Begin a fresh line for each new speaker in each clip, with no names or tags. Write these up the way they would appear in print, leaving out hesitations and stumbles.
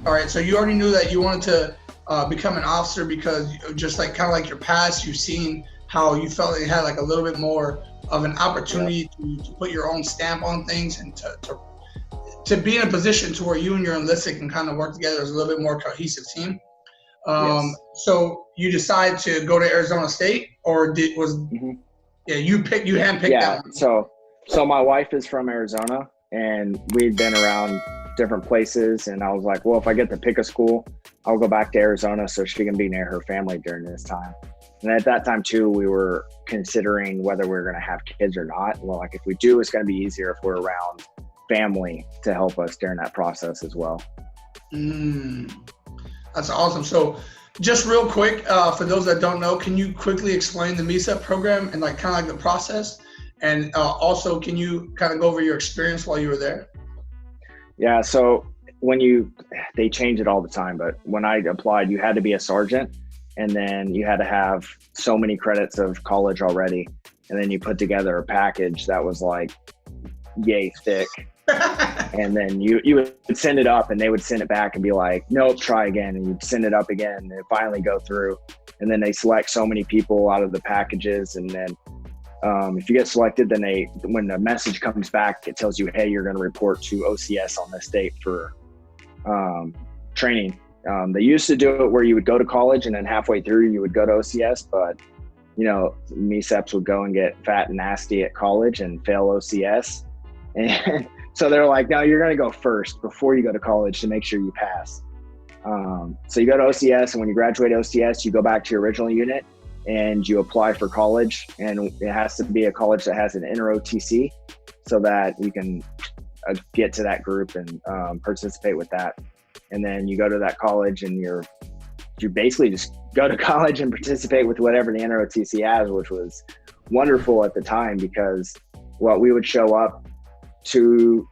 All right, so you already knew that you wanted to become an officer because just like kind of like your past, you've seen how you felt you had like a little bit more of an opportunity to put your own stamp on things and to be in a position to where you and your enlisted can kind of work together as a little bit more cohesive team.
Yes.
So you decide to go to Arizona State, or you handpicked
Yeah.
that one?
So my wife is from Arizona, and we'd been around different places, and I was like, well, if I get to pick a school, I'll go back to Arizona so she can be near her family during this time. And at that time too, we were considering whether we were going to have kids or not. Well, like if we do, it's going to be easier if we're around family to help us during that process as well.
That's awesome. So just real quick, for those that don't know, can you quickly explain the MECEP program and like kind of like the process? And also, can you kind of go over your experience while you were there?
Yeah, so they change it all the time, but when I applied, you had to be a sergeant, and then you had to have so many credits of college already, and then you put together a package that was like yay thick. And then you would send it up, and they would send it back and be like, nope, try again. And you'd send it up again, and it finally go through. And then they select so many people out of the packages. And then if you get selected, then when the message comes back, it tells you, hey, you're going to report to OCS on this date for training. They used to do it where you would go to college, and then halfway through you would go to OCS. But, MECEPs would go and get fat and nasty at college and fail OCS. And so they're like, no, you're going to go first before you go to college to make sure you pass. So you go to OCS, and when you graduate OCS, you go back to your original unit and you apply for college, and it has to be a college that has an inter-OTC so that you can get to that group and participate with that. And then you go to that college, and you basically just go to college and participate with whatever the inter-OTC has, which was wonderful at the time because we would show up 2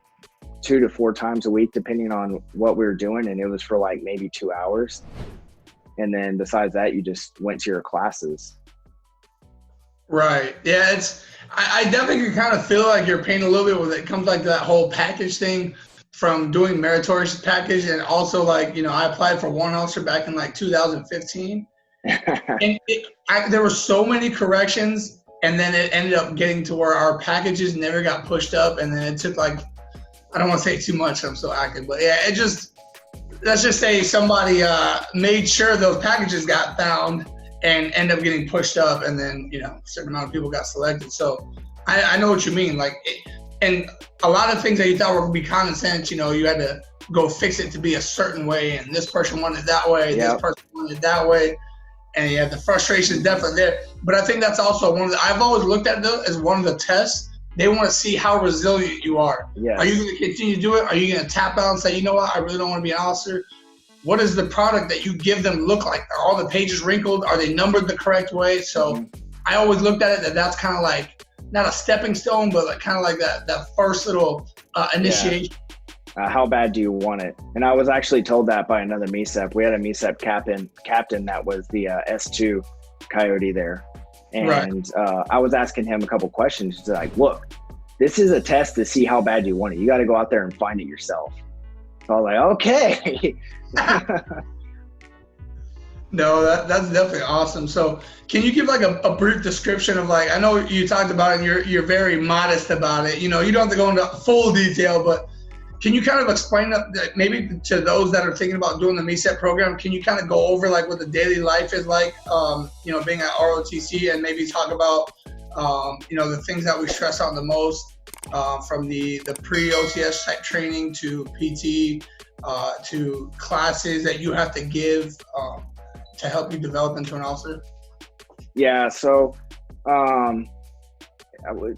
to 4 times a week, depending on what we were doing. And it was for like maybe 2 hours. And then besides that, you just went to your classes.
Right. Yeah. I definitely kind of feel like you're paying a little bit when it comes like that whole package thing from doing meritorious package. And also like, I applied for warrant officer back in like 2015 and there were so many corrections. And then it ended up getting to where our packages never got pushed up. And then it took like, I don't want to say too much, I'm so active, but yeah, let's just say somebody made sure those packages got found and end up getting pushed up. And then, a certain amount of people got selected. So I know what you mean. Like, and a lot of things that you thought were going to be common sense, you had to go fix it to be a certain way. And this person wanted it that way. Yep. This person wanted it that way. And yeah, the frustration is definitely there. But I think that's also I've always looked at it as one of the tests. They want to see how resilient you are.
Yes.
Are you going to continue to do it? Are you going to tap out and say, you know what, I really don't want to be an officer? What does the product that you give them look like? Are all the pages wrinkled? Are they numbered the correct way? So I always looked at it that's kind of like, not a stepping stone, but like kind of like that first little initiation.
Yeah. How bad do you want it? And I was actually told that by another MECEP. We had a MECEP captain that was the S2 Coyote there. And I was asking him a couple questions. He's like, look, this is a test to see how bad you want it. You got to go out there and find it yourself. So I was like, okay.
No, that's definitely awesome. So can you give like a brief description of like, I know you talked about it and you're very modest about it. You don't have to go into full detail, but can you kind of explain that maybe to those that are thinking about doing the MECEP program? Can you kind of go over like what the daily life is like, being at ROTC, and maybe talk about, the things that we stress on the most, from the pre-OCS type training to PT, to classes that you have to give to help you develop into an officer?
Yeah, so a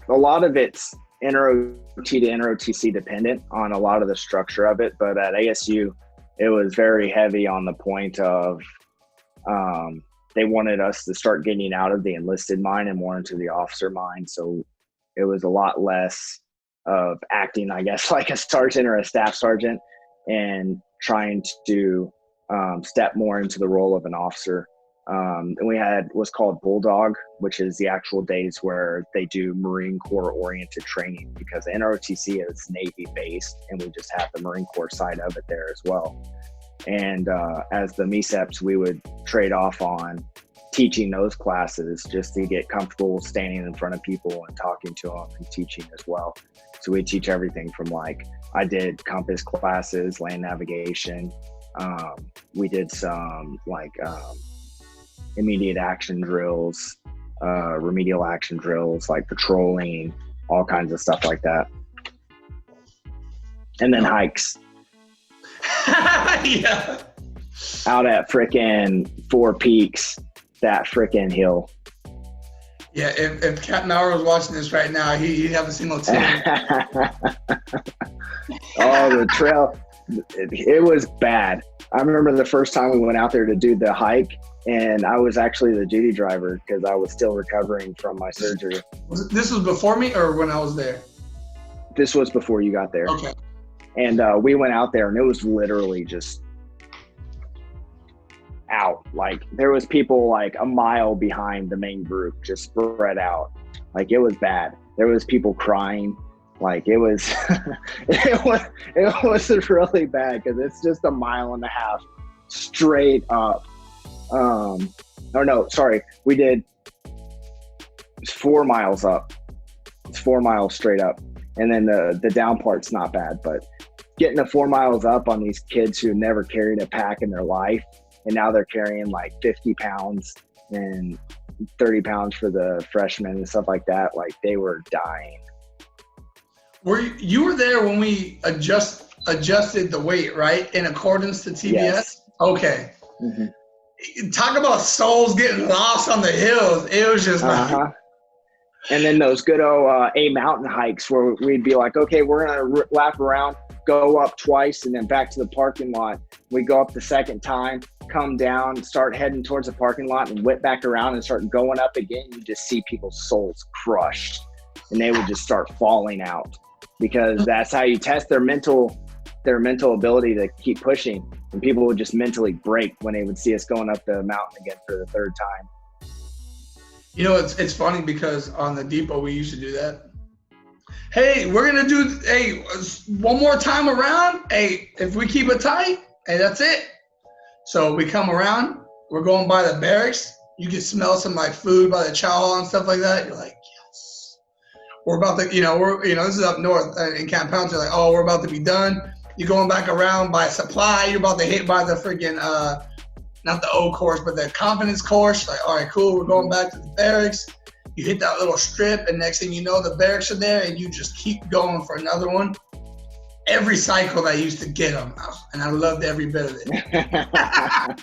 lot of it's inter-OT to inter-OTC dependent on a lot of the structure of it, but at ASU it was very heavy on the point of they wanted us to start getting out of the enlisted mind and more into the officer mind. So it was a lot less of acting, I guess, like a sergeant or a staff sergeant, and trying to step more into the role of an officer. And we had what's called Bulldog, which is the actual days where they do Marine Corps oriented training, because the NROTC is Navy based and we just have the Marine Corps side of it there as well. And as the MECEPs, we would trade off on teaching those classes just to get comfortable standing in front of people and talking to them and teaching as well. So we teach everything from like, I did compass classes, land navigation. We did some like immediate action drills, remedial action drills, like patrolling, all kinds of stuff like that. And then hikes.
Yeah.
Out at frickin' Four Peaks, that frickin' hill.
Yeah, if Captain Maurer was watching this right now, he'd have a single team.
Oh, the trail, it was bad. I remember the first time we went out there to do the hike, and I was actually the duty driver because I was still recovering from my surgery.
This was before me or when I was there?
This was before you got there.
Okay.
And we went out there, and it was literally just out. Like, there was people like a mile behind the main group, just spread out. Like, it was bad. There was people crying. Like, it was it was really bad because it's just a mile and a half straight up. We did 4 miles up. It's 4 miles straight up. And then the down part's not bad, but getting the 4 miles up on these kids who never carried a pack in their life, and now they're carrying like 50 pounds and 30 pounds for the freshmen and stuff like that. Like, they were dying.
You were there when we adjusted the weight, right? In accordance to TBS?
Yes.
Okay.
Mm-hmm.
Talk about souls getting lost on the hills. It was just like...
And then those good old A mountain hikes where we'd be like, okay, we're going to lap around, go up twice, and then back to the parking lot. We go up the second time, come down, start heading towards the parking lot, and whip back around and start going up again. You just see people's souls crushed, and they would just start falling out because that's how you test their mental ability to keep pushing. And people would just mentally break when they would see us going up the mountain again for the third time.
You know, it's funny because on the depot, we used to do that. Hey, we're going to do, one more time around. Hey, if we keep it tight, hey, that's it. So we come around, we're going by the barracks. You can smell some like food by the chow hall and stuff like that. You're like, yes. We're about to, this is up north in Camp Pouncey. Like, oh, we're about to be done. You're going back around by supply. You're about to hit by the freaking, not the O course, but the confidence course. Like, all right, cool. We're going back to the barracks. You hit that little strip, and next thing you know, the barracks are there, and you just keep going for another one. Every cycle, I used to get them, and I loved every bit of it.